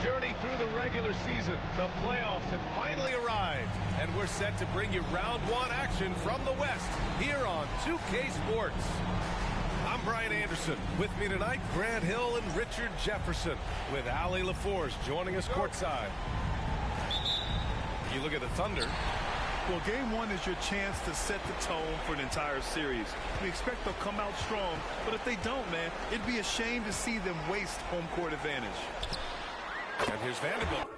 journey through the regular season. The playoffs have finally arrived, and we're set to bring you round one action from the West here on 2K Sports. I'm Brian Anderson. With me tonight, Grant Hill and Richard Jefferson, with Allie LaForce joining us courtside. You look at the Thunder. Well, game one is your chance to set the tone for an entire series. We expect they'll come out strong, but if they don't, man, it'd be a shame to see them waste home court advantage. And here's Vanderbilt.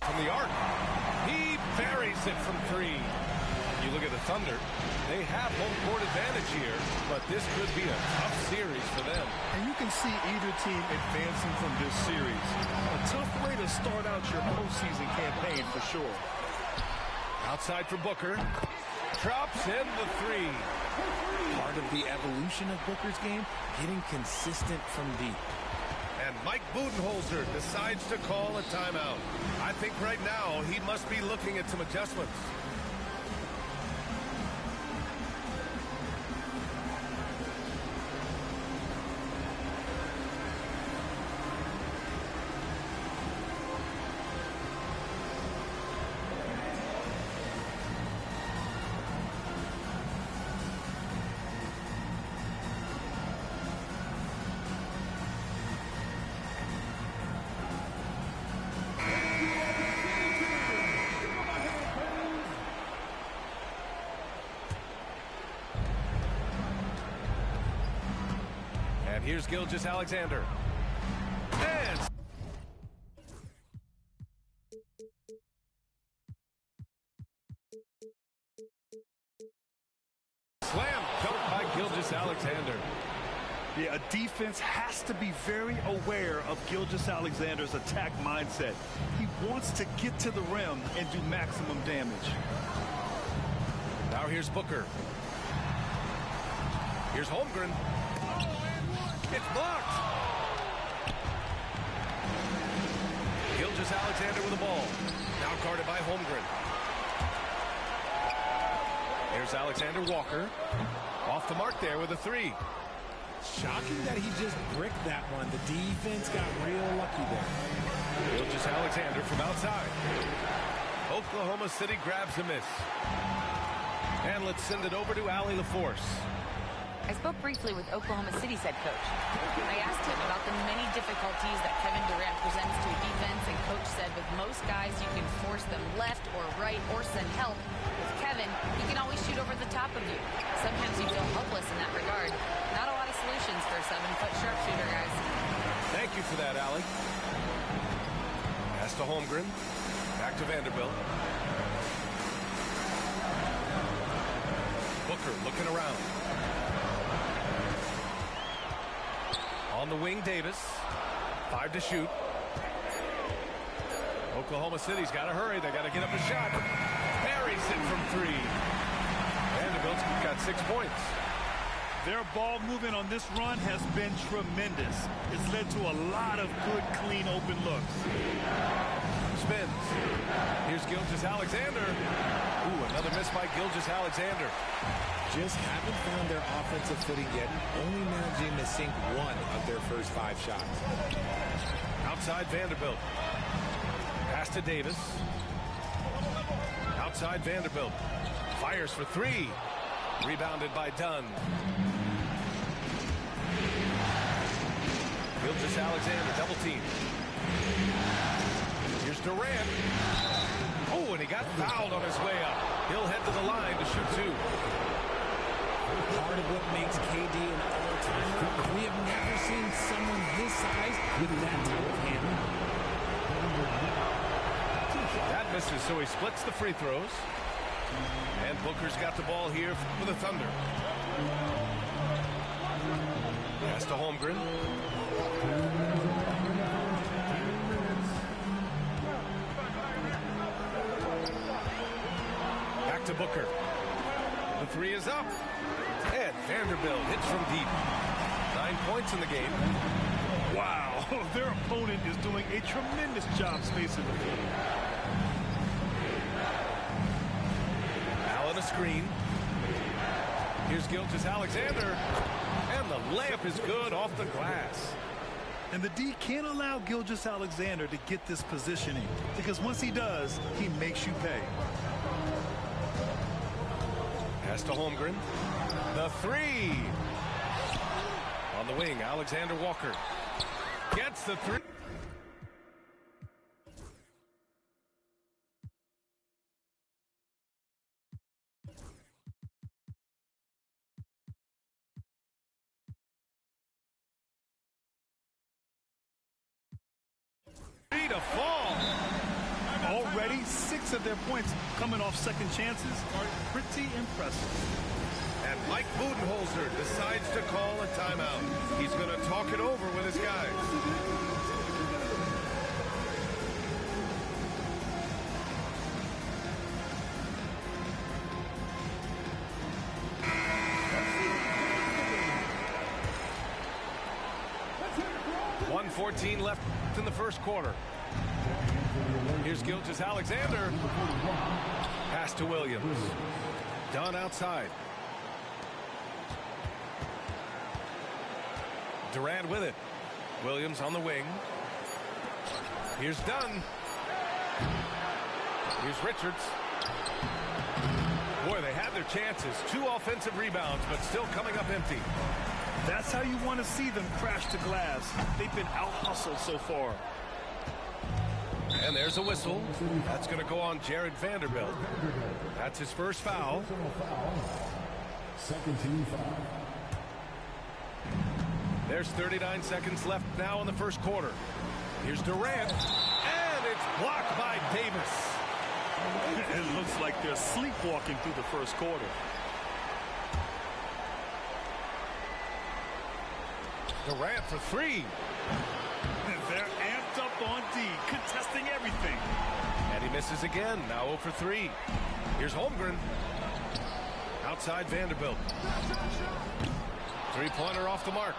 From the arc, he buries it from three. You look at the Thunder, they have home court advantage here, but this could be a tough series for them. And you can see either team advancing from this series. A tough way to start out your postseason campaign for sure. Outside for Booker, drops in the three. Part of the evolution of Booker's game, getting consistent from deep. And Mike Budenholzer decides to call a timeout. I think right now he must be looking at some adjustments. Here's Gilgeous-Alexander. And slam dunk by Gilgeous-Alexander. Yeah, a defense has to be very aware of Gilgeous-Alexander's attack mindset. He wants to get to the rim and do maximum damage. Now here's Booker. Here's Holmgren. It's blocked. Gilgeous-Alexander with the ball. Now guarded by Holmgren. Here's Alexander Walker. Off the mark there with a three. Shocking that he just bricked that one. The defense got real lucky there. Gilgeous-Alexander from outside. Oklahoma City grabs a miss. And let's send it over to Allie LaForce. I spoke briefly with Oklahoma City's head coach. I asked him about the many difficulties that Kevin Durant presents to a defense, and coach said with most guys you can force them left or right or send help. With Kevin, he can always shoot over the top of you. Sometimes you feel helpless in that regard. Not a lot of solutions for a 7-foot sharpshooter, guys. Thank you for that, Allie. Pass to Holmgren. Back to Vanderbilt. Booker looking around. On the wing, Davis. 5 to shoot. Oklahoma City's got to hurry. They got to get up a shot. Buries it from three. Vanderbilt's got 6 points. Their ball movement on this run has been tremendous. It's led to a lot of good, clean, open looks. Spins. Here's Gilgeous-Alexander. Ooh, another miss by Gilgeous-Alexander. Just haven't found their offensive footing yet, only managing to sink one of their first 5 shots. Outside Vanderbilt. Pass to Davis. Outside Vanderbilt. Fires for three. Rebounded by Dunn. Gilgeous-Alexander double team. Here's Durant. Oh, and he got fouled on his way up. He'll head to the line to shoot 2. Part of what makes KD an all-timer, we have never seen someone his size with that type of handle. That misses, so he splits the free throws. And Booker's got the ball here for the Thunder. Pass to Holmgren. Back to Booker. The three is up. And Vanderbilt hits from deep. 9 points in the game. Wow, their opponent is doing a tremendous job spacing the floor. Allen a screen. Here's Gilgeous-Alexander. And the layup is good off the glass. And the D can't allow Gilgeous-Alexander to get this positioning, because once he does, he makes you pay. Pass to Holmgren. The three. On the wing, Alexander Walker gets the three. Three to fall. Already 6 of their points coming off second chances are pretty impressive. And Mike Budenholzer decides to call a timeout. He's going to talk it over with his guys. .114 left in the first quarter. Here's Gilgeous-Alexander. Pass to Williams. Dunn outside. Durant with it. Williams on the wing. Here's Dunn. Here's Richards. Boy, they had their chances. 2 offensive rebounds, but still coming up empty. That's how you want to see them crash to glass. They've been out-hustled so far. And there's a whistle. That's going to go on Jared Vanderbilt. That's his first foul. Second team foul. There's 39 seconds left now in the first quarter. Here's Durant. And it's blocked by Davis. It looks like they're sleepwalking through the first quarter. Durant for three. They're amped up on D, contesting everything. And he misses again. Now 0 for 3. Here's Holmgren. Outside Vanderbilt. Three-pointer off the mark.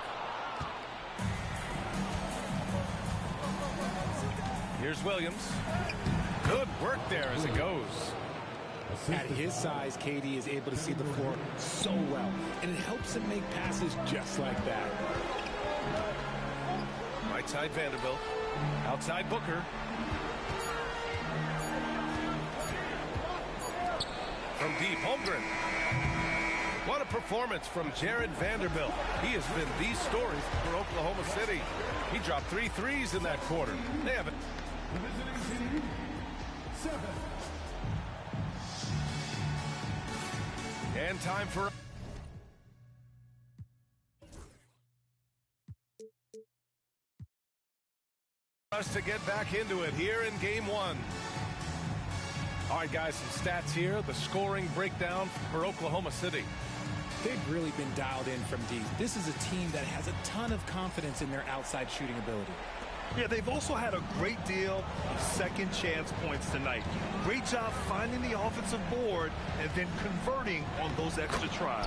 Here's Williams. Good work there as it goes. At his size, KD is able to see the floor so well, and it helps him make passes just like that. Right side Vanderbilt. Outside Booker. From deep, Holmgren. What a performance from Jared Vanderbilt. He has been the story for Oklahoma City. He dropped 3 threes in that quarter. They have it. The visiting team, 7. And time for us to get back into it here in game 1. All right, guys, some stats here. The scoring breakdown for Oklahoma City. They've really been dialed in from deep. This is a team that has a ton of confidence in their outside shooting ability. Yeah, they've also had a great deal of second chance points tonight. Great job finding the offensive board and then converting on those extra tries.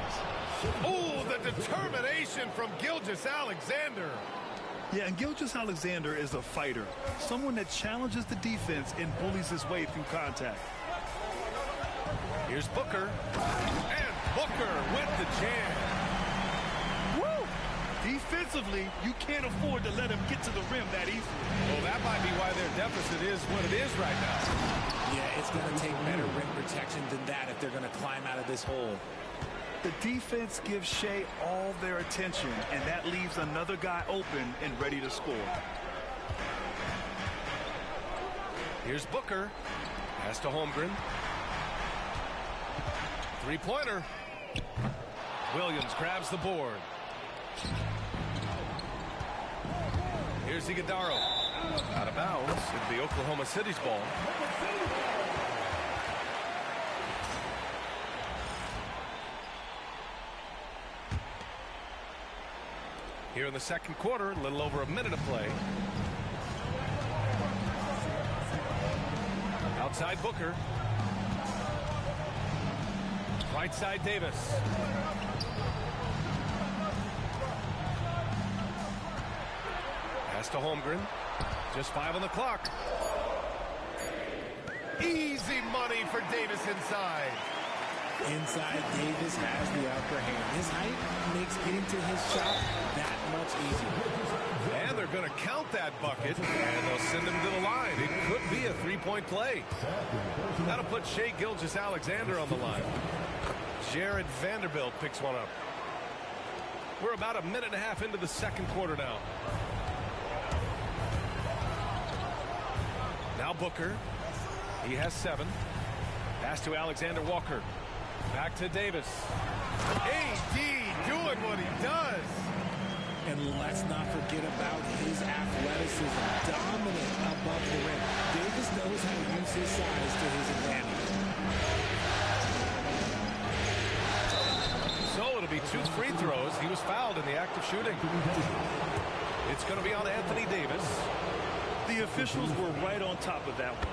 Oh, the determination from Gilgeous-Alexander. Yeah, and Gilgeous-Alexander is a fighter, someone that challenges the defense and bullies his way through contact. Here's Booker. And Booker with the jam. Woo! Defensively, you can't afford to let him get to the rim that easily. Well, that might be why their deficit is what it is right now. Yeah, it's going to take better rim protection than that if they're going to climb out of this hole. The defense gives Shea all their attention, and that leaves another guy open and ready to score. Here's Booker. Pass to Holmgren. Three-pointer. Williams grabs the board. Here's Iguodaro. Out of bounds. It'll be Oklahoma City's ball. Here in the second quarter, a little over a minute to play. Outside Booker. Right side Davis. Pass to Holmgren. Just 5 on the clock. Easy money for Davis inside. Inside, Davis has the upper hand. His height makes getting to his shot that much easier. And they're going to count that bucket, and they'll send him to the line. It could be a three-point play. That'll put Shai Gilgeous-Alexander on the line. Jared Vanderbilt picks one up. We're about a minute and a half into the second quarter now. Now Booker. He has 7. Pass to Alexander Walker. Back to Davis. AD doing what he does. And let's not forget about his athleticism. Dominant above the rim. Davis knows how to use his size to his advantage. So it'll be 2 free throws. He was fouled in the act of shooting. It's going to be on Anthony Davis. The officials were right on top of that one.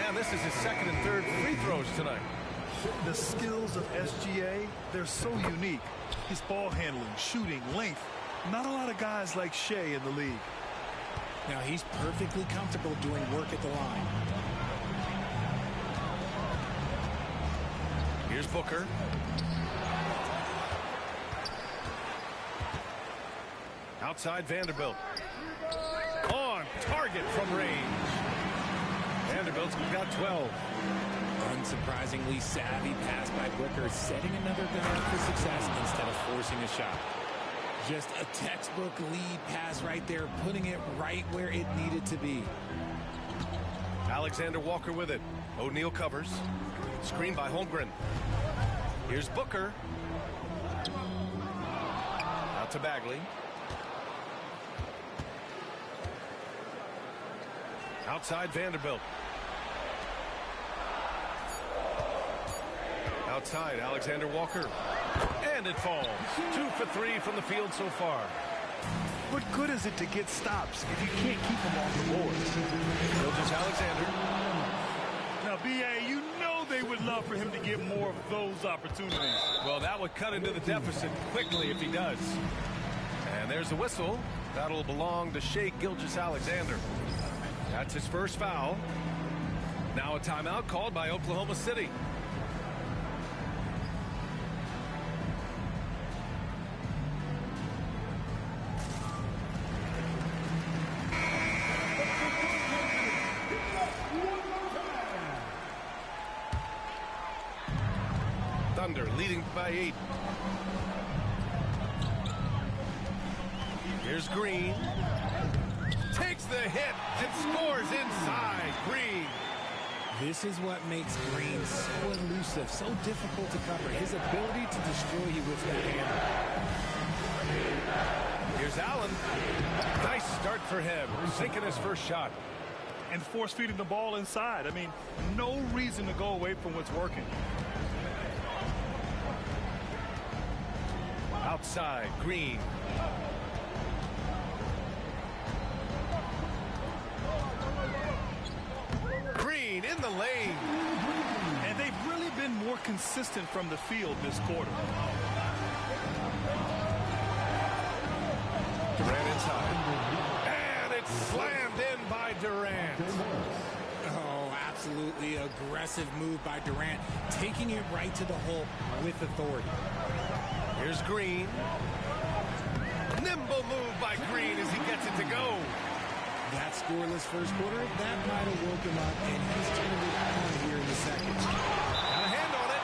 And this is his second and third free throws tonight. The skills of SGA, they're so unique. His ball handling, shooting, length. Not a lot of guys like Shai in the league. Now he's perfectly comfortable doing work at the line. Here's Booker. Outside Vanderbilt. On target from range. Vanderbilt's got 12. Unsurprisingly savvy pass by Booker, setting another guy up for success instead of forcing a shot. Just a textbook lead pass right there, putting it right where it needed to be. Alexander Walker with it. O'Neal covers. Screen by Holmgren. Here's Booker. Out to Bagley. Outside Vanderbilt. Outside Alexander Walker. And it falls. 2 for 3 from the field so far. What good is it to get stops if you can't keep them off the board? Gilgeous-Alexander. Now, B.A., you know they would love for him to get more of those opportunities. Well, that would cut into the deficit quickly if he does. And there's the whistle. That'll belong to Shai Gilgeous-Alexander. That's his first foul. Now a timeout called by Oklahoma City. Thunder leading by 8. Here's Green. Takes the hit and scores inside. Green. This is what makes Green so elusive, so difficult to cover. His ability to destroy you with that hand. Here's Allen. Nice start for him. Sinking his first shot. And force feeding the ball inside. I mean, no reason to go away from what's working. Outside, Green. Green in the lane. And they've really been more consistent from the field this quarter. Durant inside. And it's slammed in by Durant. Oh, absolutely aggressive move by Durant, taking it right to the hole with authority. Here's Green. Nimble move by Green as he gets it to go. That scoreless first quarter, that might have woke him up, and he's turning it on here in the second. Got a hand on it.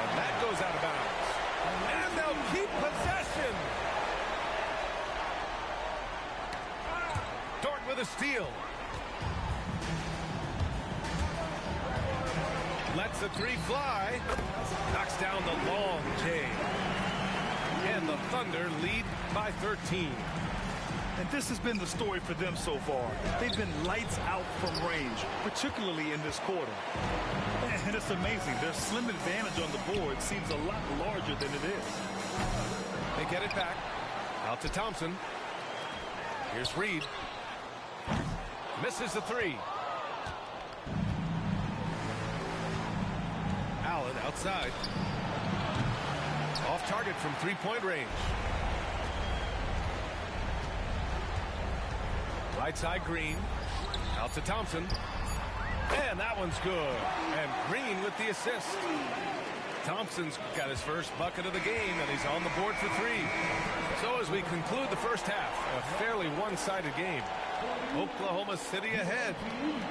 And that goes out of bounds. And they'll keep possession. Dort with a steal. Lets the 3 fly. Knocks down the long J. And the Thunder lead by 13. And this has been the story for them so far. They've been lights out from range, particularly in this quarter. And it's amazing. Their slim advantage on the board seems a lot larger than it is. They get it back. Out to Thompson. Here's Reed. Misses the three. Allen outside. Off target from three-point range. Right side Green. Out to Thompson. And that one's good. And Green with the assist. Thompson's got his first bucket of the game, and he's on the board for three. So as we conclude the first half, a fairly one-sided game. Oklahoma City ahead,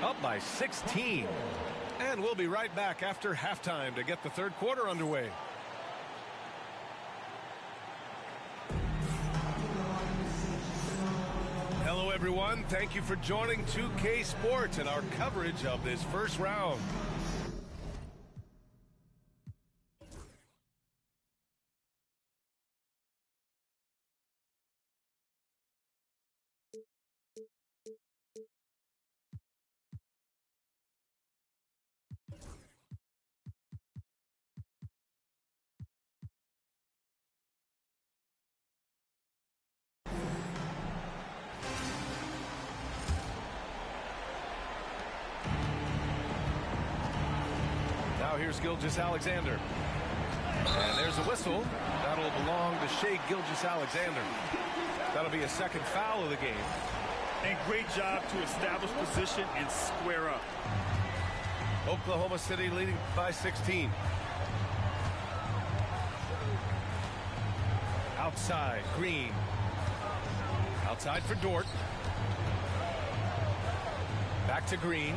up by 16. And we'll be right back after halftime to get the third quarter underway. Hello, everyone. Thank you for joining 2K Sports and our coverage of this first round. Here's Gilgeous-Alexander. And there's a whistle. That'll belong to Shai Gilgeous-Alexander. That'll be a second foul of the game. And great job to establish position and square up. Oklahoma City leading by 16. Outside, Green. Outside for Dort. Back to Green.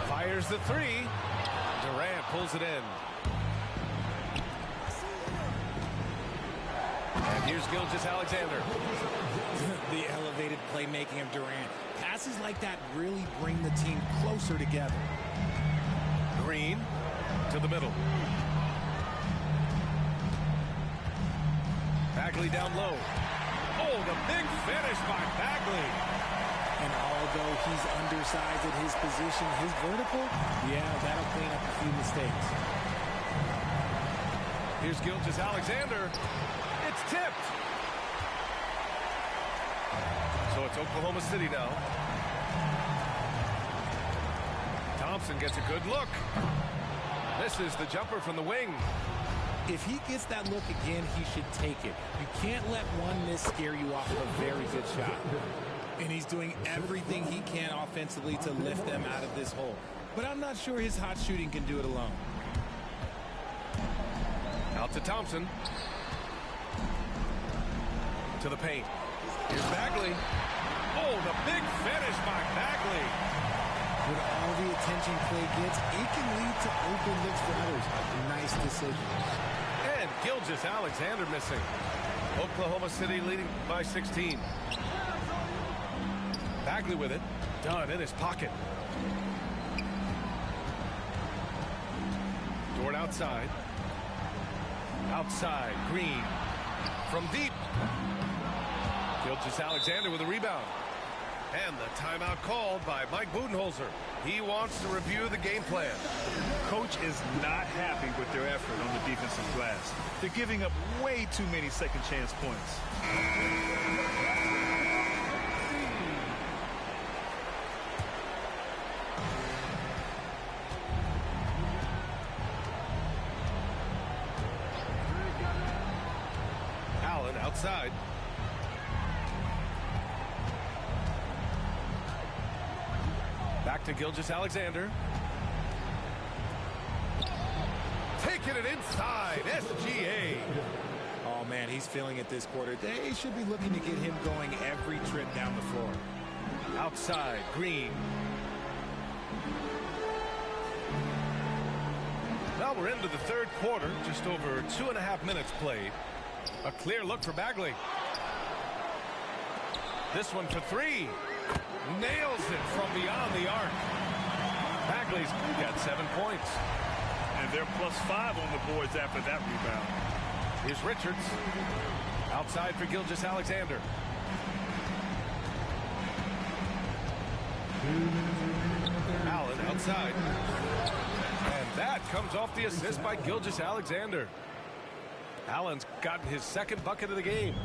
Fires the three. Durant pulls it in. And here's Gilgeous-Alexander. The elevated playmaking of Durant. Passes like that really bring the team closer together. Green to the middle. Bagley down low. Oh, the big finish by Bagley. And although he's undersized at his position, his vertical, yeah, that'll clean up a few mistakes. Here's Gilgeous-Alexander. It's tipped. So it's Oklahoma City now. Thompson gets a good look. Misses the jumper from the wing. If he gets that look again, he should take it. You can't let one miss scare you off of a very good shot. And he's doing everything he can offensively to lift them out of this hole. But I'm not sure his hot shooting can do it alone. Out to Thompson. To the paint. Here's Bagley. Oh, the big finish by Bagley. With all the attention Clay gets, it can lead to open looks for others. Nice decision. And Gilgeous-Alexander missing. Oklahoma City leading by 16. Bagley with it. Done in his pocket. Dort outside. Outside. Green. From deep. Gilgeous-Alexander with a rebound. And the timeout called by Mike Budenholzer. He wants to review the game plan. Coach is not happy with their effort on the defensive glass. They're giving up way too many second chance points. Allen outside. Back to Gilgeous-Alexander. Taking it inside. SGA. Oh, man, he's feeling it this quarter. They should be looking to get him going every trip down the floor. Outside, Green. Now we're into the third quarter. Just over 2.5 minutes played. A clear look for Bagley. This one for three. Nails it from beyond the arc. Bagley's got 7 points. And they're +5 on the boards after that rebound. Here's Richards. Outside for Gilgeous-Alexander. Allen outside. And that comes off the assist by Gilgeous-Alexander. Allen's gotten his second bucket of the game.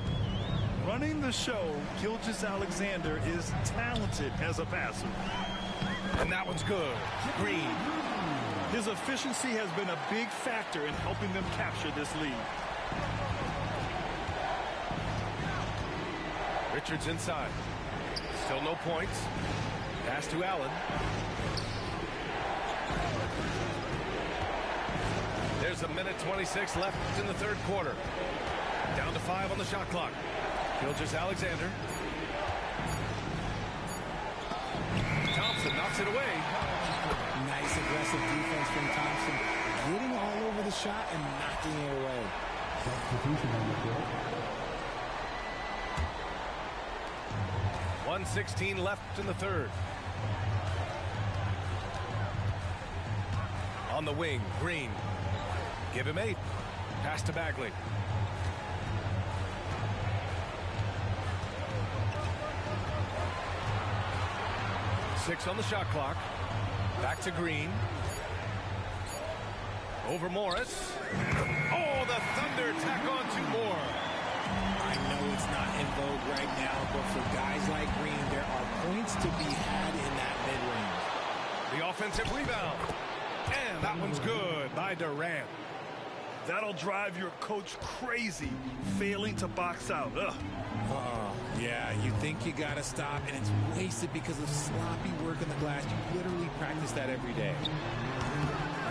Running the show, Gilgeous-Alexander is talented as a passer. And that one's good. Green. His efficiency has been a big factor in helping them capture this lead. Richards inside. Still no points. Pass to Allen. There's a minute 26 left in the third quarter. Down to 5 on the shot clock. Gilgeous-Alexander. Thompson knocks it away. Nice aggressive defense from Thompson. Getting all over the shot and knocking it away. Substitution on the court. 1:16 left in the third. On the wing, Green. Give him 8. Pass to Bagley. Six on the shot clock. Back to Green. Over Morris. Oh, the Thunder tack on 2 more. I know it's not in vogue right now, but for guys like Green, there are points to be had in that mid-range. The offensive rebound. And that one's good by Durant. That'll drive your coach crazy, failing to box out. Yeah, you think you got to stop, and it's wasted because of sloppy work in the glass. You literally practice that every day.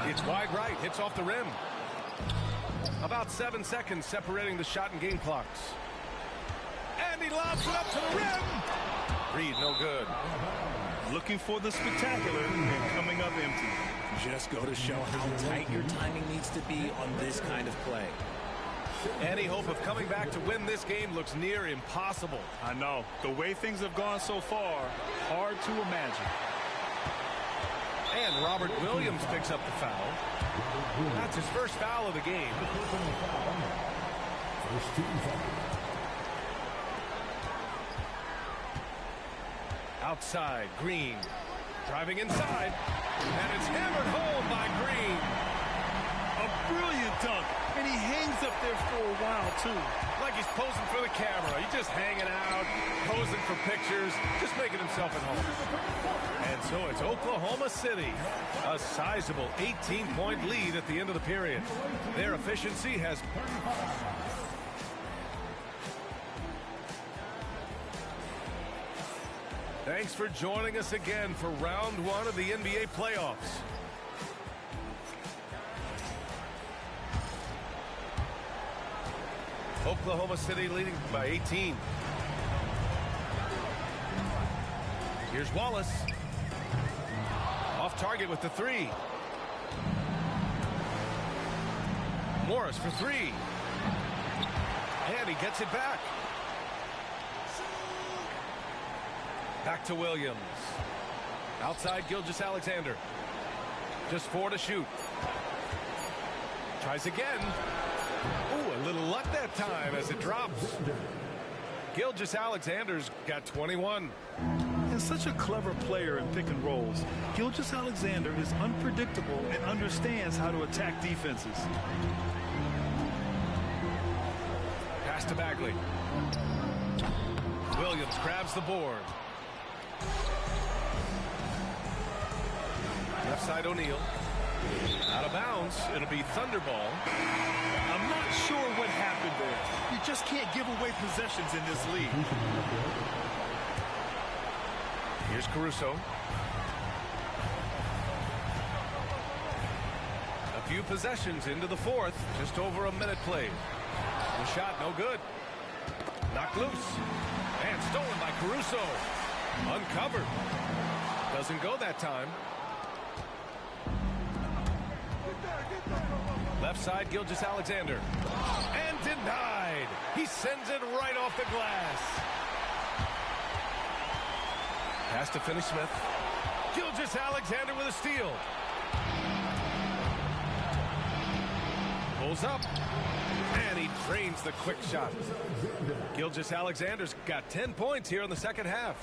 It's wide right, hits off the rim. About 7 seconds separating the shot and game clocks. And he lobs it up to the rim. Reed, no good. Looking for the spectacular and coming up empty. Just go to show how tight your timing needs to be on this kind of play. Any hope of coming back to win this game looks near impossible. I know. The way things have gone so far, hard to imagine. And Robert Williams picks up the foul. That's his first foul of the game. First team foul. Outside, Green. Driving inside. And it's hammered home by Green. A brilliant dunk. And he hangs up there for a while, too. Like he's posing for the camera. He's just hanging out, posing for pictures, just making himself at home. And so it's Oklahoma City. A sizable 18-point lead at the end of the period. Their efficiency has... Thanks for joining us again for round 1 of the NBA playoffs. Oklahoma City leading by 18. Here's Wallace. Off target with the 3. Morris for 3. And he gets it back. Back to Williams. Outside Gilgeous-Alexander. Just 4 to shoot. Tries again. Ooh, a little luck that time as it drops. Gilgeous-Alexander's got 21. And such a clever player in pick and rolls, Gilgeous-Alexander is unpredictable and understands how to attack defenses. Pass to Bagley. Williams grabs the board. Left side O'Neal. Out of bounds. It'll be Thunder ball. I'm not sure what happened there. You just can't give away possessions in this league. Here's Caruso. A few possessions into the fourth. Just over a minute played. The shot no good. Knocked loose. And stolen by Caruso. Uncovered. Doesn't go that time. Left side, Gilgeous-Alexander. And denied. He sends it right off the glass. Pass to Finney-Smith. Gilgeous-Alexander with a steal. Pulls up. And he drains the quick shot. Gilgeous-Alexander's got 10 points here in the second half.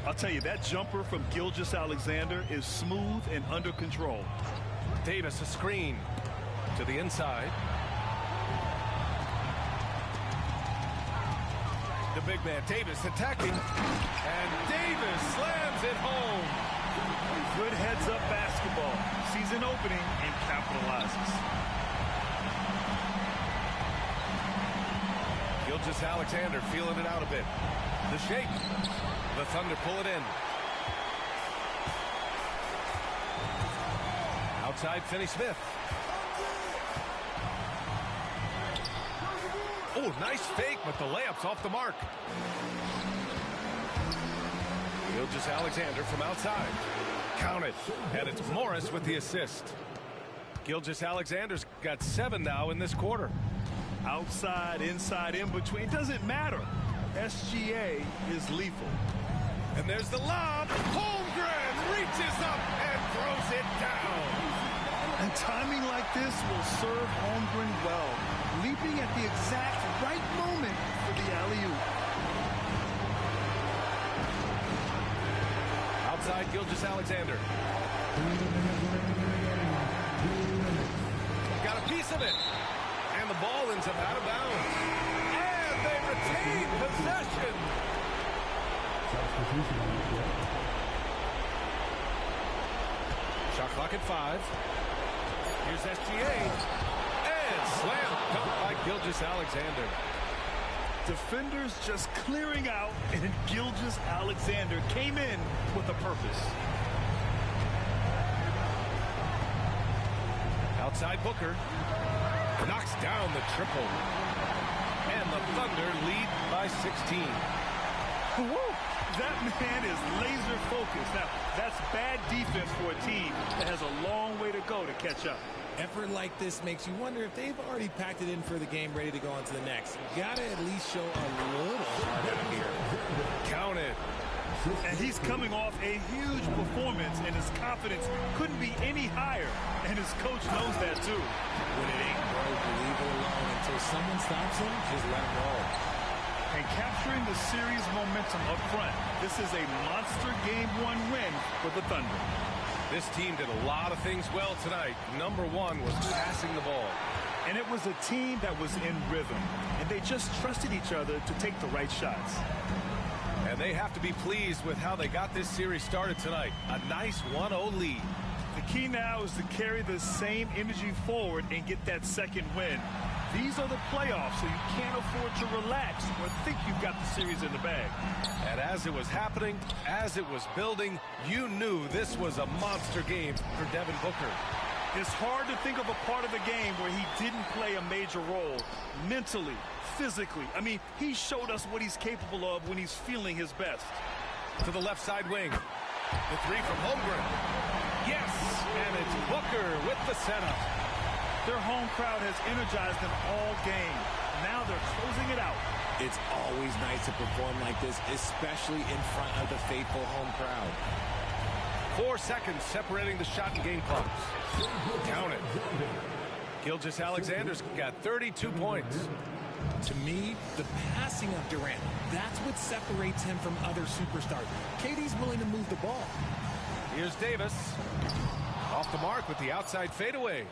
I'll tell you, that jumper from Gilgeous-Alexander is smooth and under control. Davis, a screen to the inside. The big man, Davis, attacking. And Davis slams it home. Good heads-up basketball. Sees an opening and capitalizes. Gilgeous-Alexander feeling it out a bit. The shake. The Thunder pull it in. Outside, Finney-Smith. Oh, nice fake, but the layup's off the mark. Gilgeous-Alexander from outside. Count it. And it's Morris with the assist. Gilgeous-Alexander's got 7 now in this quarter. Outside, inside, in between, doesn't matter. SGA is lethal. And there's the lob. Holmgren reaches up and throws it down. And timing like this will serve Holmgren well. Leaping at the exact right moment for the alley-oop. Outside, Gilgeous-Alexander. Got a piece of it. And the ball ends up out of bounds. And they retain possession. Substitution on the court. Shot clock at 5. Here's SGA. And slam dunk by Gilgeous-Alexander. Defenders just clearing out, and Gilgeous-Alexander came in with a purpose. Outside Booker. Knocks down the triple. And the Thunder lead by 16. Woo! That man is laser focused. Now, that's bad defense for a team that has a long way to go to catch up. Effort like this makes you wonder if they've already packed it in for the game, ready to go on to the next. Gotta at least show a little heart out here. Count it. And he's coming off a huge performance, and his confidence couldn't be any higher. And his coach knows that, too. When it ain't broke, leave it alone. Until someone stops him, just let him roll. And capturing the series momentum up front, this is a monster Game 1 win for the Thunder. This team did a lot of things well tonight. Number 1 was passing the ball. And it was a team that was in rhythm, and they just trusted each other to take the right shots. And they have to be pleased with how they got this series started tonight. A nice 1-0 lead. The key now is to carry the same energy forward and get that second win. These are the playoffs, so you can't afford to relax or think you've got the series in the bag. And as it was happening, as it was building, you knew this was a monster game for Devin Booker. It's hard to think of a part of the game where he didn't play a major role. Mentally, physically. I mean, he showed us what he's capable of when he's feeling his best. To the left side wing. The 3 from Holmgren. Yes! And it's Booker with the setup. Their home crowd has energized them all game. Now they're closing it out. It's always nice to perform like this, especially in front of the faithful home crowd. 4 seconds separating the shot and game clocks. Count it. Gilgeous-Alexander's got 32 points. To me, the passing of Durant, that's what separates him from other superstars. KD's willing to move the ball. Here's Davis. Off the mark with the outside fadeaway.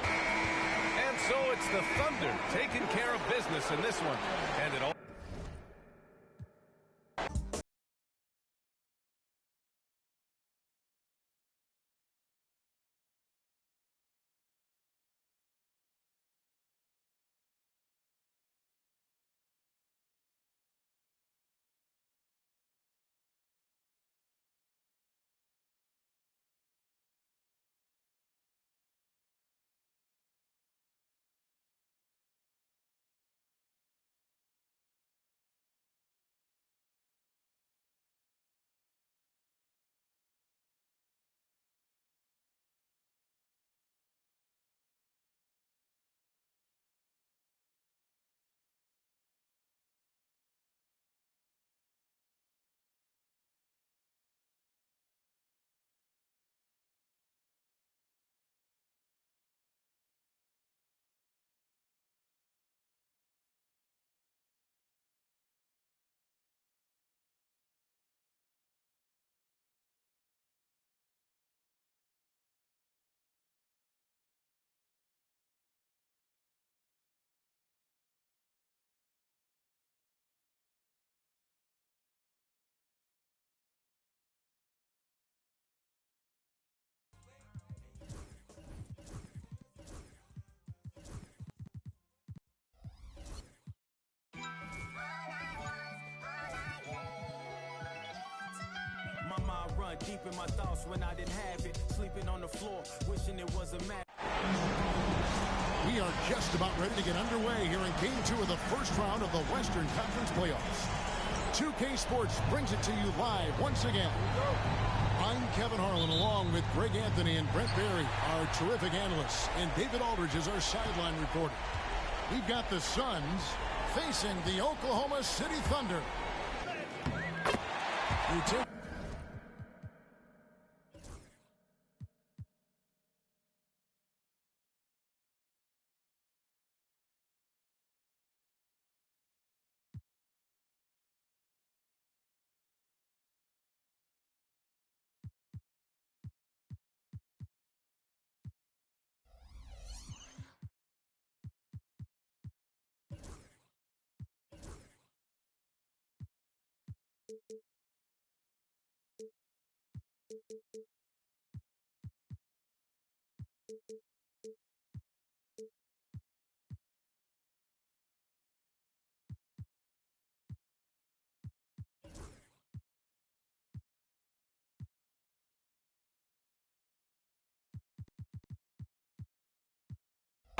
And so it's the Thunder taking care of business in this one. And it all one deep in my thoughts when I didn't have it. Sleeping on the floor, wishing it was a match. We are just about ready to get underway here in Game 2 of the first round of the Western Conference Playoffs. 2K Sports brings it to you live once again. I'm Kevin Harlan along with Greg Anthony and Brent Barry, our terrific analysts, and David Aldridge is our sideline reporter. We've got the Suns facing the Oklahoma City Thunder.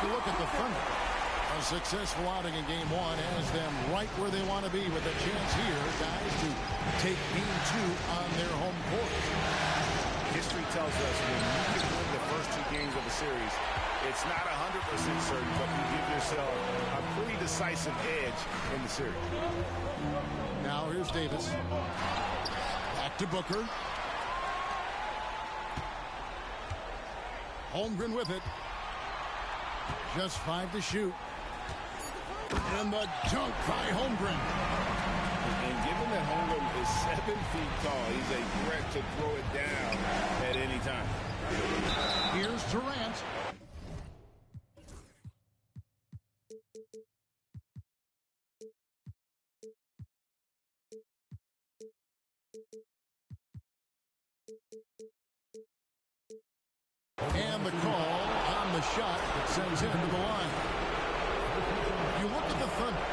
Look at the Thunder. A successful outing in Game 1 has them right where they want to be with a chance here, guys, to take Game 2 on their home court. History tells us when you can win the first 2 games of a series, it's not 100% certain, but you give yourself a pretty decisive edge in the series. Now here's Davis. Back to Booker. Holmgren with it. Just 5 to shoot. And the dunk by Holmgren. And given that Holmgren is 7 feet tall, he's a threat to throw it down at any time. Here's Durant. And the call on the shot that sends him to the line. You look at the Thunder.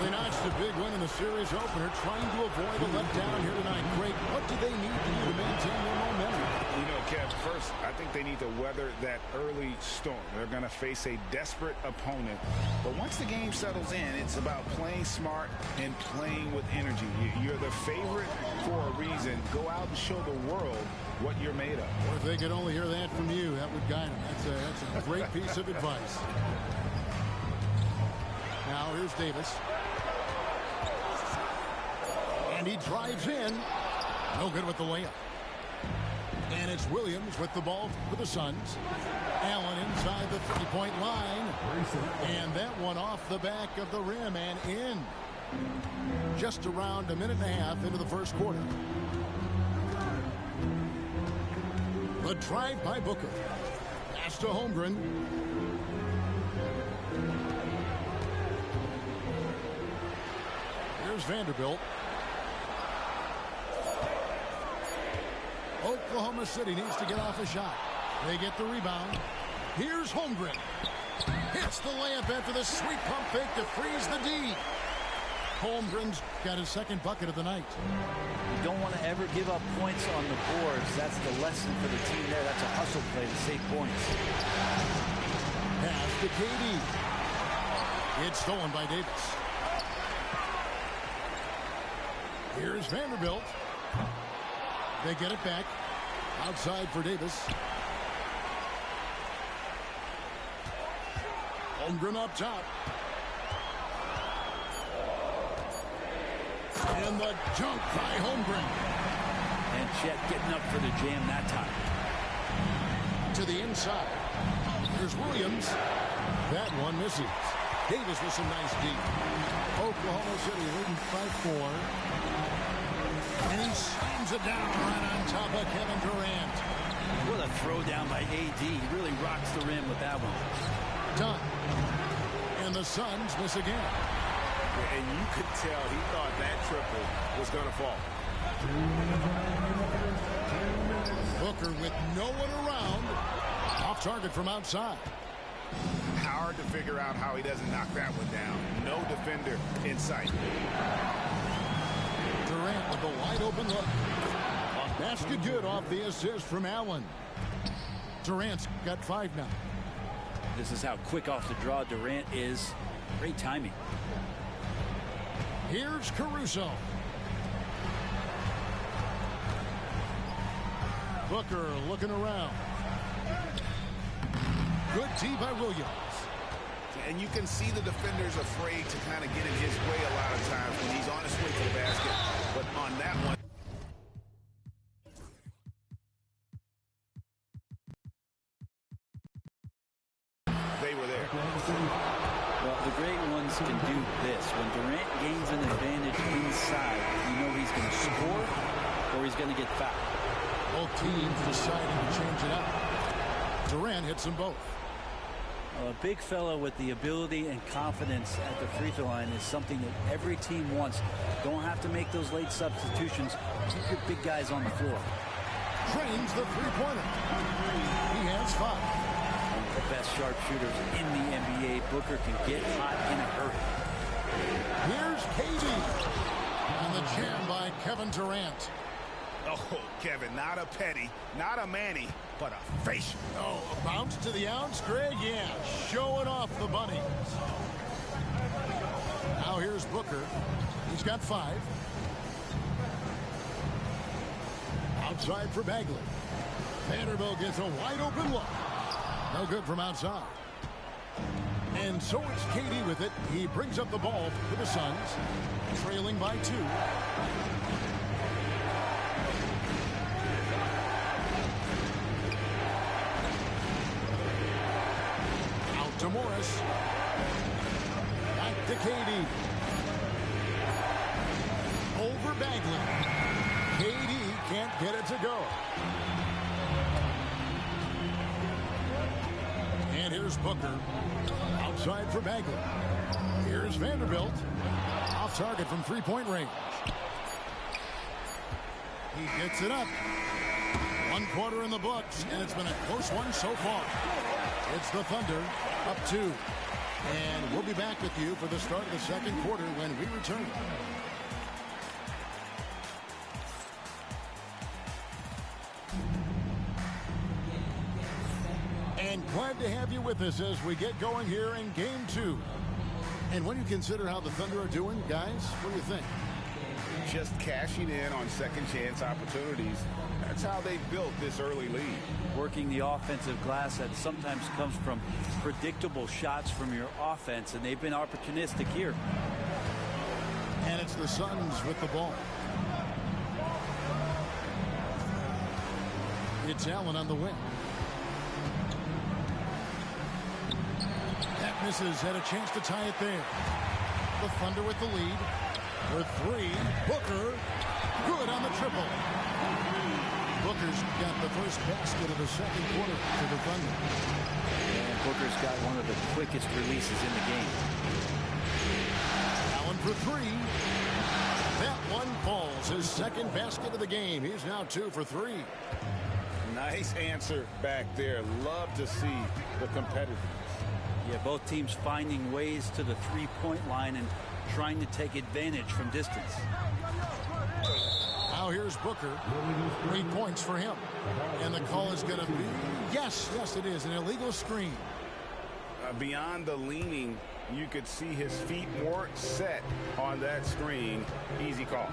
They notched a big win in the series opener, trying to avoid a letdown here tonight. Greg, what do they need to do to maintain their momentum? You know, Kev, first, I think they need to weather that early storm. They're going to face a desperate opponent. But once the game settles in, it's about playing smart and playing with energy. You're the favorite for a reason. Go out and show the world what you're made of. Or if they could only hear that from you, that would guide them. That's a great piece of advice. Now here's Davis. And he drives in. No good with the layup. And it's Williams with the ball for the Suns. Allen inside the three-point line. And that one off the back of the rim and in. Just around a minute and a half into the first quarter. The drive by Booker. Pass to Holmgren. Here's Vanderbilt. Oklahoma City needs to get off a shot. They get the rebound. Here's Holmgren. Hits the layup after the sweet pump fake to freeze the D. Holmgren's got his second bucket of the night. You don't want to ever give up points on the boards. That's the lesson for the team there. That's a hustle play to save points. Pass to KD. It's stolen by Davis. Here's Vanderbilt. They get it back. Outside for Davis. Holmgren up top. And the dunk by Holmgren. And Chet getting up for the jam that time. To the inside. Here's Williams. That one misses. Davis with some nice deep. Oklahoma City leading by 4. And he slams it down right on top of Kevin Durant. What a throw down by AD. He really rocks the rim with that one. Done. And the Suns miss again. And you could tell he thought that triple was going to fall. Booker with no one around. Off target from outside. Hard to figure out how he doesn't knock that one down. No defender in sight. Durant with a wide open look. Basket good off the assist from Allen. Durant's got 5 now. This is how quick off the draw Durant is. Great timing. Here's Caruso. Booker looking around. Good tee by Williams. And you can see the defender's afraid to kind of get in his way a lot of times when he's on his way to the basket. But on that one, they were there. Well, the great ones can do this. When Durant gains an advantage inside, you know he's going to score or he's going to get fouled. Both teams deciding to change it up. Durant hits them both. A big fella with the ability and confidence at the free throw line is something that every team wants. Don't have to make those late substitutions. Keep your big guys on the floor. Drains the three-pointer. He has 5. One of the best sharpshooters in the NBA. Booker can get hot in a hurry. Here's KD. And the jam by Kevin Durant. Oh, Kevin, not a Petty, not a Manny, but a facial. Oh, a bounce to the outs, Greg. Yeah, showing off the bunnies. Now here's Booker. He's got 5. Outside for Bagley. Vanderbilt gets a wide open look. No good from outside. And so it's KD with it. He brings up the ball for the Suns, trailing by 2. Out to Morris. Back to KD. Over Bagley. KD can't get it to go. And here's Booker. Outside for Bagley. Here's Vanderbilt. Off target from three-point range. He gets it up. 1 quarter in the books, and it's been a close one so far. It's the Thunder up 2. And we'll be back with you for the start of the second quarter when we return. And glad to have you with us as we get going here in Game 2. And when you consider how the Thunder are doing, guys, what do you think? Just cashing in on second chance opportunities. That's how they built this early lead. Working the offensive glass that sometimes comes from predictable shots from your offense, and they've been opportunistic here. And it's the Suns with the ball. It's Allen on the wing. That misses, had a chance to tie it there. The Thunder with the lead. For 3, Booker, good on the triple. Booker's got the first basket of the second quarter for the Thunder. And Booker's got one of the quickest releases in the game. Allen for 3. That one falls. His second basket of the game. He's now 2 for 3. Nice answer back there. Love to see the competitiveness. Yeah, both teams finding ways to the three-point line and trying to take advantage from distance. Now here's Booker. 3 points for him. And the call is going to be, yes, it is, an illegal screen. Beyond the leaning, you could see his feet weren't set on that screen. Easy call.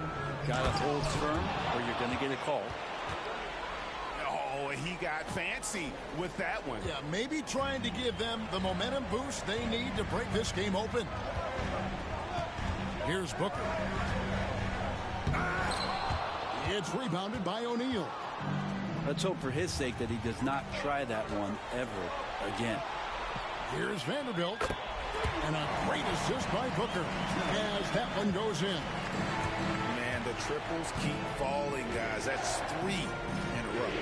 Got to hold firm or you're going to get a call. Oh, he got fancy with that one. Yeah, maybe trying to give them the momentum boost they need to break this game open. Here's Booker. It's rebounded by O'Neal. Let's hope for his sake that he does not try that one ever again. Here's Vanderbilt. And a great assist by Booker as that one goes in. Man, the triples keep falling, guys. That's 3 in a row.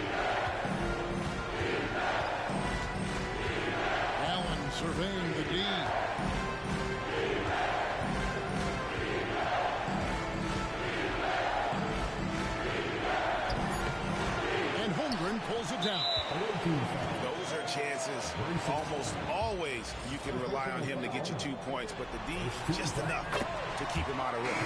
Allen surveying the D. And Holmgren pulls it down. Those those are chances. Almost always you can rely on him to get you 2 points, but the D, just enough to keep him out of rhythm.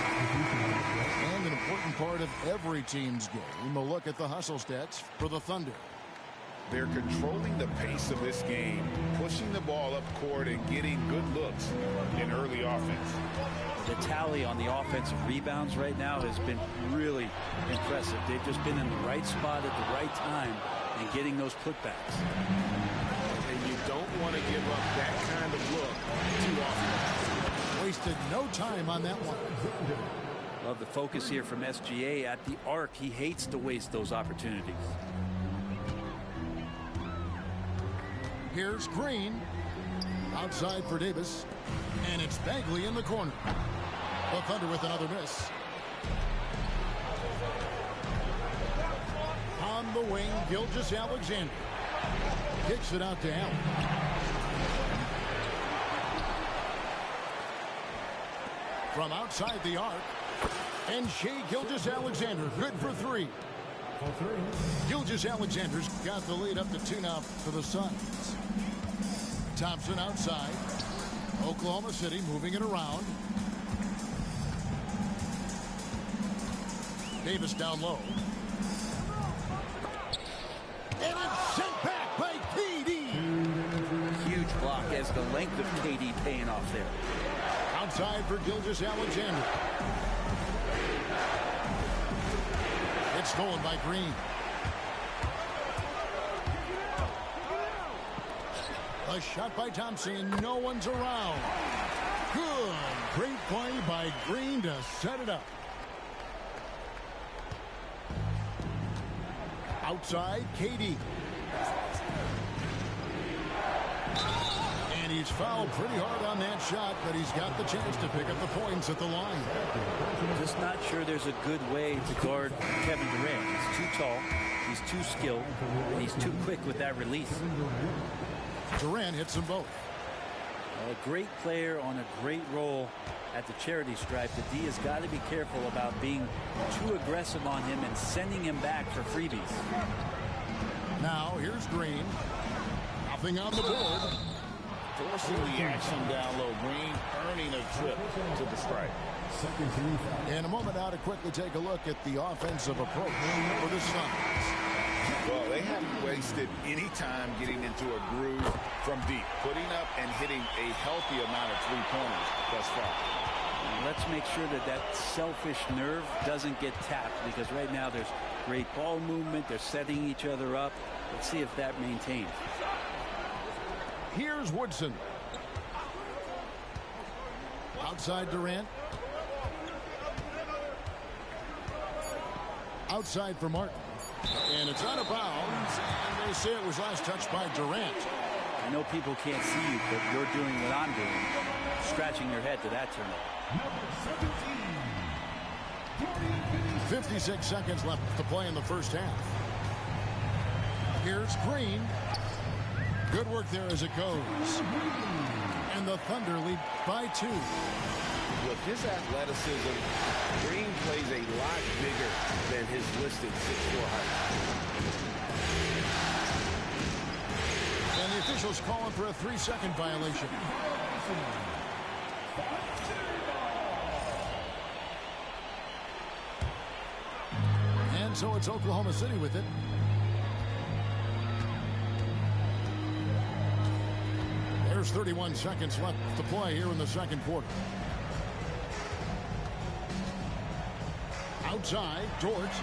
And an important part of every team's game, a look at the hustle stats for the Thunder. They're controlling the pace of this game, pushing the ball up court and getting good looks in early offense. The tally on the offensive rebounds right now has been really impressive. They've just been in the right spot at the right time and getting those putbacks. And you don't want to give up that kind of look too often. Wasted no time on that one. Love the focus here from SGA at the arc. He hates to waste those opportunities. Here's Green. Outside for Davis. And it's Bagley in the corner. The Thunder with another miss. On the wing, Gilgeous-Alexander. Kicks it out to Allen. From outside the arc. And Shai Gilgeous-Alexander, good for 3. Gilgeous-Alexander's got the lead up to 2 now for the Suns. Thompson outside. Oklahoma City moving it around. Davis down low. And it's sent back by KD. Huge block as the length of KD paying off there. Outside for Gilgeous-Alexander. It's stolen by Green. A shot by Thompson, and no one's around. Good. Great play by Green to set it up. Outside, KD. And he's fouled pretty hard on that shot, but he's got the chance to pick up the points at the line. Just not sure there's a good way to guard Kevin Durant. He's too tall, he's too skilled, and he's too quick with that release. Durant hits them both. A great player on a great role at the charity stripe. The D has got to be careful about being too aggressive on him and sending him back for freebies. Now here's Green. Nothing on the board. Forcing the action down low. Green earning a trip to the stripe. In a moment now to quickly take a look at the offensive approach for the Suns. Well, they haven't wasted any time getting into a groove from deep, putting up and hitting a healthy amount of three-pointers thus far. Let's make sure that that selfish nerve doesn't get tapped, because right now there's great ball movement. They're setting each other up. Let's see if that maintains. Here's Woodson. Outside Durant. Outside for Martin. And it's out of bounds. And they say it was last touched by Durant. I know people can't see you, but you're doing what I'm doing. Scratching your head to that turnover. 56 seconds left to play in the first half. Here's Green. Good work there as it goes. And the Thunder lead by 2. With his athleticism, Green plays a lot bigger than his listed 6'4" height. And the officials calling for a 3-second violation. And so it's Oklahoma City with it. There's 31 seconds left to play here in the second quarter. Outside, George.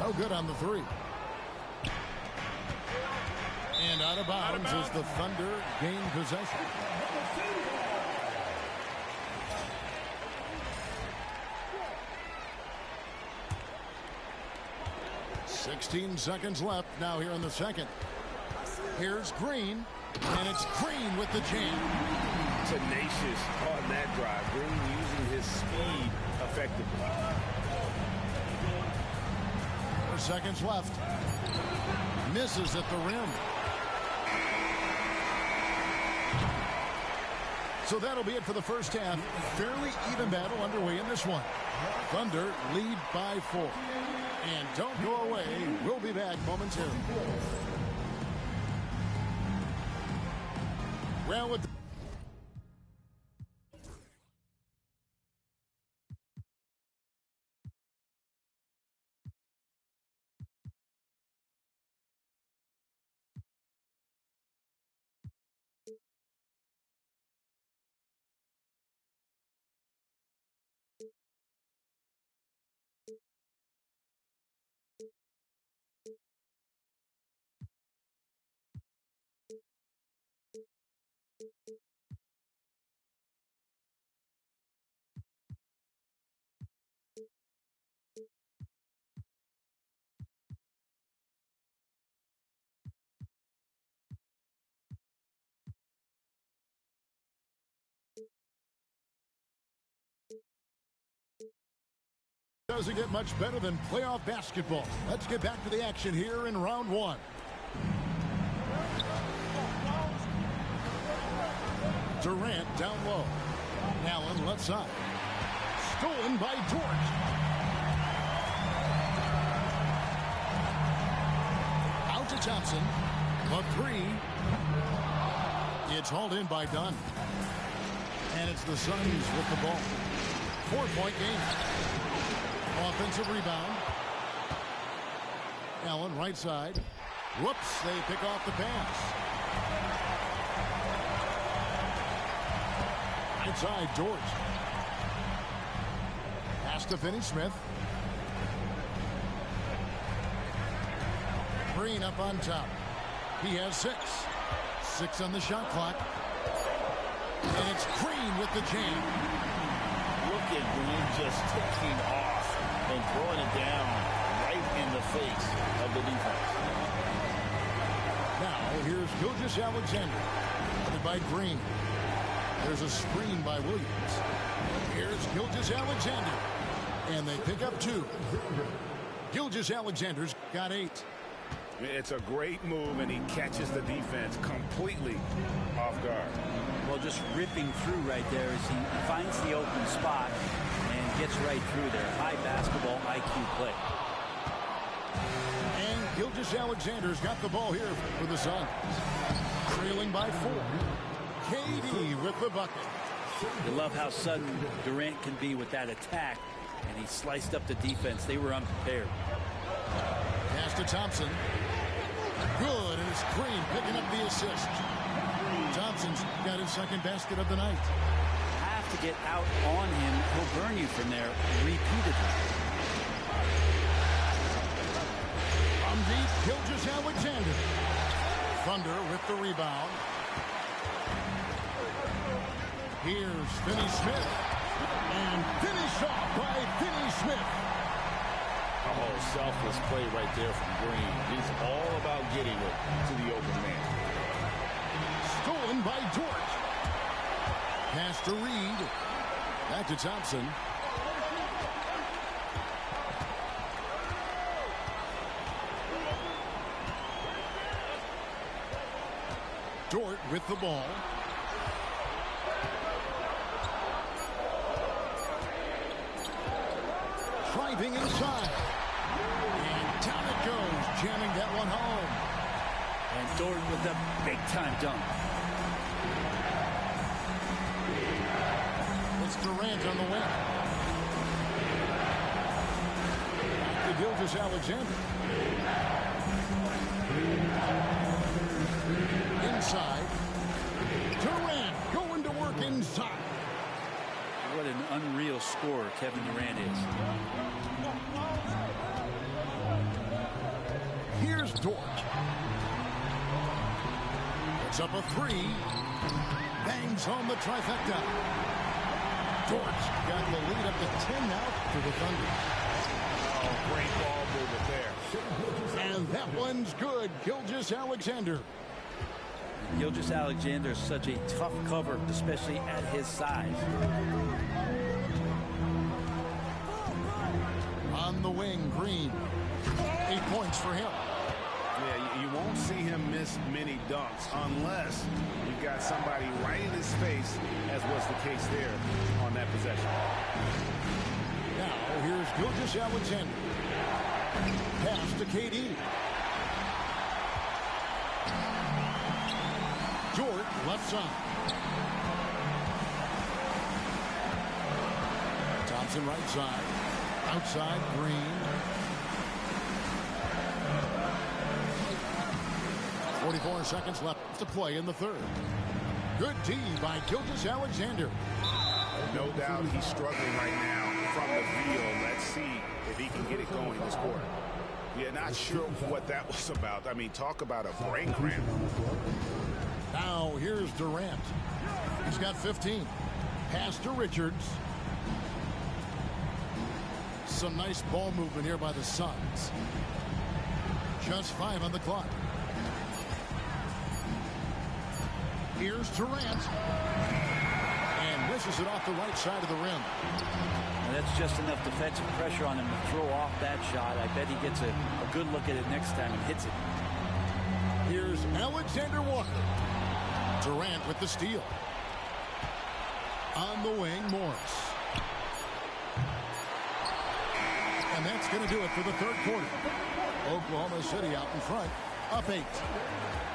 No good on the 3. And out of bounds as the Thunder gain possession. "16 seconds left now here in the second. Here's Green. And it's Green with the jam. Tenacious on that drive. Green using his speed effectively. 4 seconds left. Misses at the rim. So that'll be it for the first half. Fairly even battle underway in this one. Thunder lead by 4. And don't go away. We'll be back momentarily. Well, with doesn't get much better than playoff basketball. Let's get back to the action here in round one. Durant down low. Allen left side. Stolen by George. Out to Thompson. A three. It's hauled in by Dunn. And it's the Suns with the ball. 4-point game. Offensive rebound. Allen right side. Whoops, they pick off the pass. Right side, George. Pass to Finney-Smith. Green up on top. He has 6. 6 on the shot clock. And it's Green with the jam. Look at Green just taking off and throwing it down right in the face of the defense. Now here's Gilgeous-Alexander. By Green. There's a screen by Williams. Here's Gilgeous-Alexander. And they pick up 2. Gilgeous-Alexander's got 8. It's a great move, and he catches the defense completely off guard. Well, just ripping through right there as he finds the open spot and gets right through there. High basketball IQ play. And Gilgeous-Alexander's got the ball here for the Suns. Trailing by 4. KD with the bucket. You love how sudden Durant can be with that attack, and he sliced up the defense. They were unprepared. Pass to Thompson. Good, and it's Green picking up the assist. Thompson's got his second basket of the night. Have to get out on him. He'll burn you from there repeatedly. From deep, Gilgeous-Alexander. Thunder with the rebound. Here's Finney-Smith. And finished off by Finney-Smith. Oh, selfless play right there from Green. He's all about getting it to the open man. Stolen by George. Pass to Reed. Back to Thompson. Dort with the ball. Driving inside. And down it goes, jamming that one home. And Dort with a big-time dunk. It's Durant on the wing. Back to Gilgeous-Alexander. Inside. Durant going to work inside. What an unreal scorer Kevin Durant is. Here's Dort. It's up a 3. Bangs home the trifecta. Dort's got the lead up to 10 now for the Thunder. Oh, great ball movement there. And that one's good. Gilgeous-Alexander. Gilgeous-Alexander is such a tough cover, especially at his size. On the wing, Green. 8 points for him. Yeah, you won't see him miss many dunks unless you've got somebody right in his face, as was the case there on that possession. Now, here's Gilgeous-Alexander. Pass to KD. Dort left side. Thompson right side. Outside, Green. 44 seconds left to play in the third. Good D by Gilgeous-Alexander. No doubt he's struggling right now from the field. Let's see if he can get it going this quarter. Yeah, not sure what that was about. I mean, talk about a brain cramp. Now here's Durant. He's got 15. Pass to Richards. Some nice ball movement here by the Suns. Just 5 on the clock. Here's Durant. And misses it off the right side of the rim. And that's just enough defensive pressure on him to throw off that shot. I bet he gets a good look at it next time and hits it. Here's Alexander Walker. Durant with the steal. On the wing, Morris. And that's going to do it for the third quarter. Oklahoma City out in front, up 8.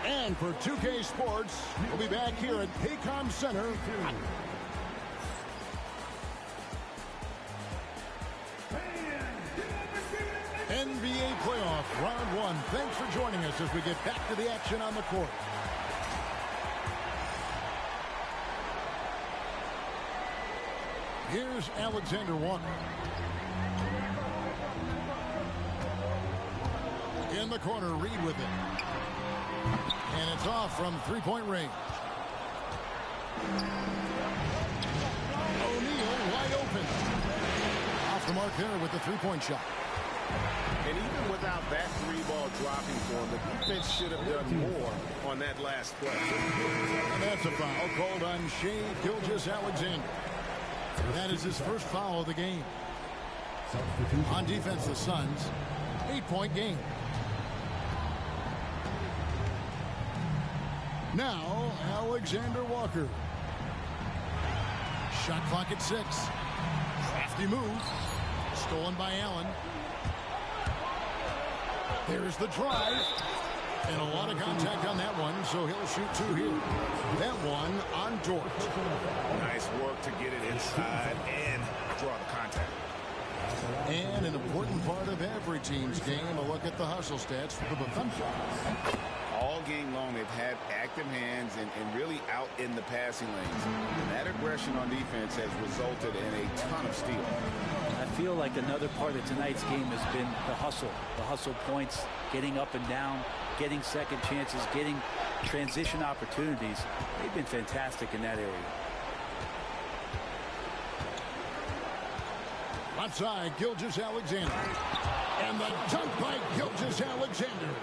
And for 2K Sports, we'll be back here at Paycom Center. NBA playoff round 1. Thanks for joining us as we get back to the action on the court. Here's Alexander Walker. In the corner, Reed with it. And it's off from three-point range. O'Neal wide open. Off the mark there with the three-point shot. And even without that 3-ball dropping for him, the defense should have done more on that last play. And that's a foul called on Shai Gilgeous-Alexander. That is his first foul of the game. On defense, the Suns, 8-point game. Now, Alexander Walker. Shot clock at 6. Crafty move. Stolen by Allen. There's the drive. And a lot of contact on that one, so he'll shoot 2 here. That one on Dort. Nice work to get it inside and draw the contact. And an important part of every team's game, a look at the hustle stats for the Thunder. All game long, they've had active hands and really out in the passing lanes. And that aggression on defense has resulted in a ton of steals. I feel like another part of tonight's game has been the hustle points, getting up and down, getting second chances, getting transition opportunities. They've been fantastic in that area. Left side, Gilgeous-Alexander. And the dunk by Gilgeous-Alexander.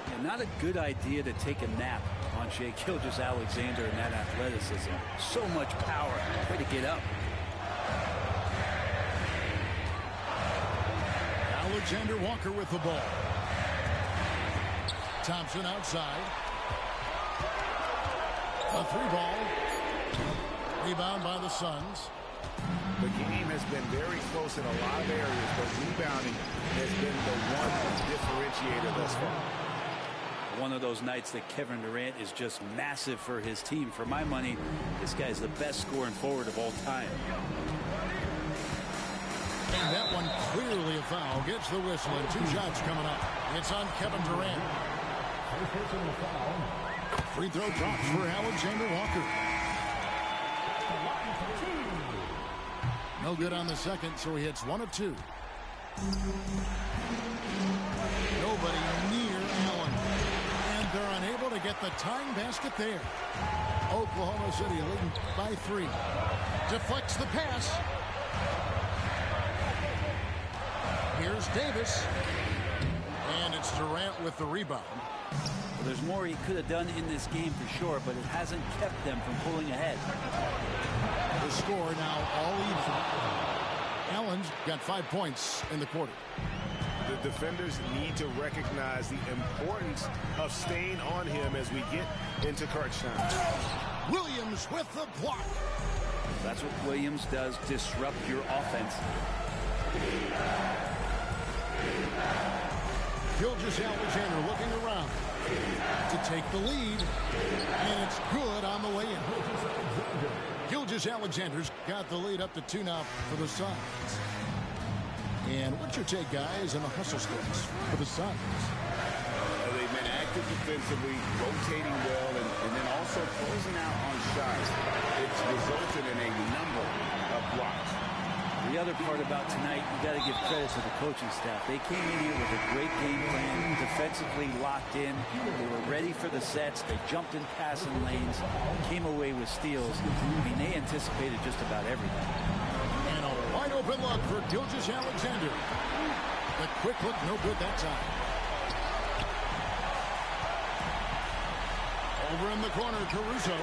Yeah, not a good idea to take a nap on Shai Gilgeous-Alexander and that athleticism. So much power. Way to get up. Alexander Walker with the ball. Thompson outside. A 3-ball. Rebound by the Suns. The game has been very close in a lot of areas, but rebounding has been the one differentiator thus far. One of those nights that Kevin Durant is just massive for his team. For my money, this guy's the best scoring forward of all time. And that one clearly a foul. Gets the whistle and 2 shots coming up. It's on Kevin Durant. Free throw drops for Alexander Walker. No good on the second, so he hits 1 of 2. Nobody near Allen. And they're unable to get the tying basket there. Oklahoma City leading by 3. Deflects the pass. Here's Davis. And it's Durant with the rebound. Well, there's more he could have done in this game for sure, but it hasn't kept them from pulling ahead. The score now all even. Allen's got 5 points in the quarter. The defenders need to recognize the importance of staying on him as we get into crunch time. Williams with the block. That's what Williams does, disrupt your offense. Gilgeous-Alexander looking around. to take the lead. And it's good on the way in. Gilgeous-Alexander's got the lead up to 2 now for the Suns. And what's your take, guys, on the hustle splits for the Suns? They've been active defensively, rotating well, and then also closing out on shots. It's resulted in a number of blocks. The other part about tonight, you got to give credit to the coaching staff. They came in here with a great game plan, defensively locked in. They were ready for the sets. They jumped in passing lanes, came away with steals. I mean, they anticipated just about everything. And a wide open look for Gilgeous-Alexander. The quick look, no good that time. Over in the corner, Caruso.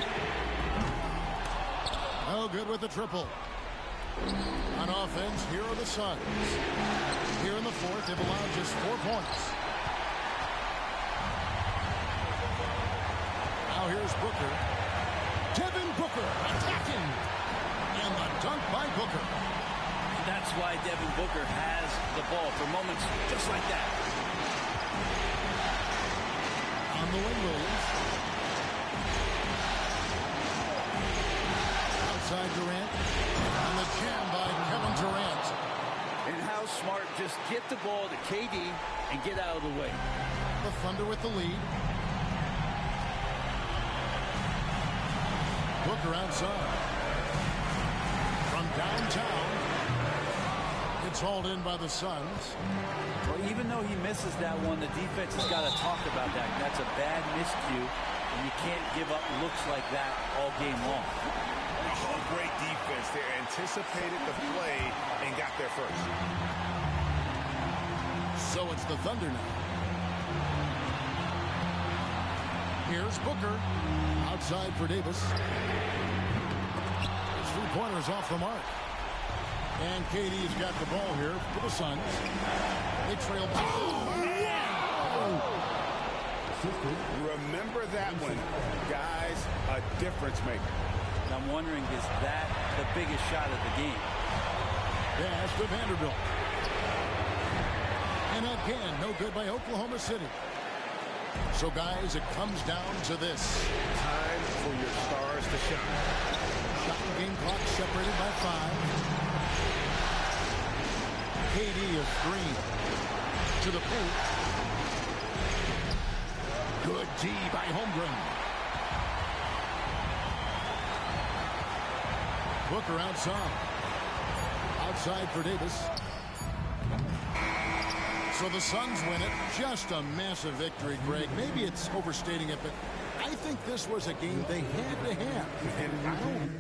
No good with the triple. On offense, here are the Suns. Here in the fourth, they've allowed just 4 points. Now here's Booker. Devin Booker attacking. And the dunk by Booker. That's why Devin Booker has the ball for moments just like that. On the wing, Williams. Outside Durant. On the jam by Kevin Durant. And how smart, just get the ball to KD and get out of the way. The Thunder with the lead. Booker outside. From downtown. It's hauled in by the Suns. Well, even though he misses that one, the defense has got to talk about that. That's a bad miscue, and you can't give up looks like that all game long. Oh, great defense there. Anticipated the play and got there first. So it's the Thunder now. Here's Booker. Outside for Davis. His 3-pointer's off the mark. And KD's got the ball here for the Suns. They trail. Remember that one. Guys, a difference maker. And I'm wondering, is that the biggest shot of the game? Pass to Vanderbilt. And again, no good by Oklahoma City. So, guys, it comes down to this. Time for your stars to shine. Shot and game clock separated by 5. KD of Green to the paint. Good D by Holmgren. Booker outside. Outside for Davis. So the Suns win it. Just a massive victory, Greg. Maybe it's overstating it, but I think this was a game they had to have. And I don't...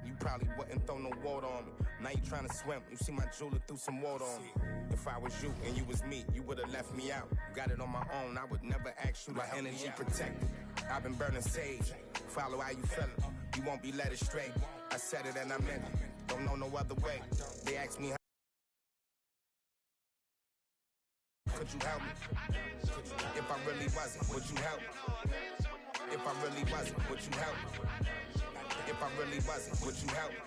You probably wouldn't throw no water on me. Now you trying to swim. You see my jeweler threw some water on me. If I was you and you was me, you would have left me out. Got it on my own. I would never ask you to help me out. My energy protected. I've been burning sage. Follow how you feeling. You won't be led astray. I said it and I meant it. Don't know no other way. They asked me how. Could you help me? If I really wasn't, would you help me? If I really wasn't, would you help me? If I really wasn't, would you help me?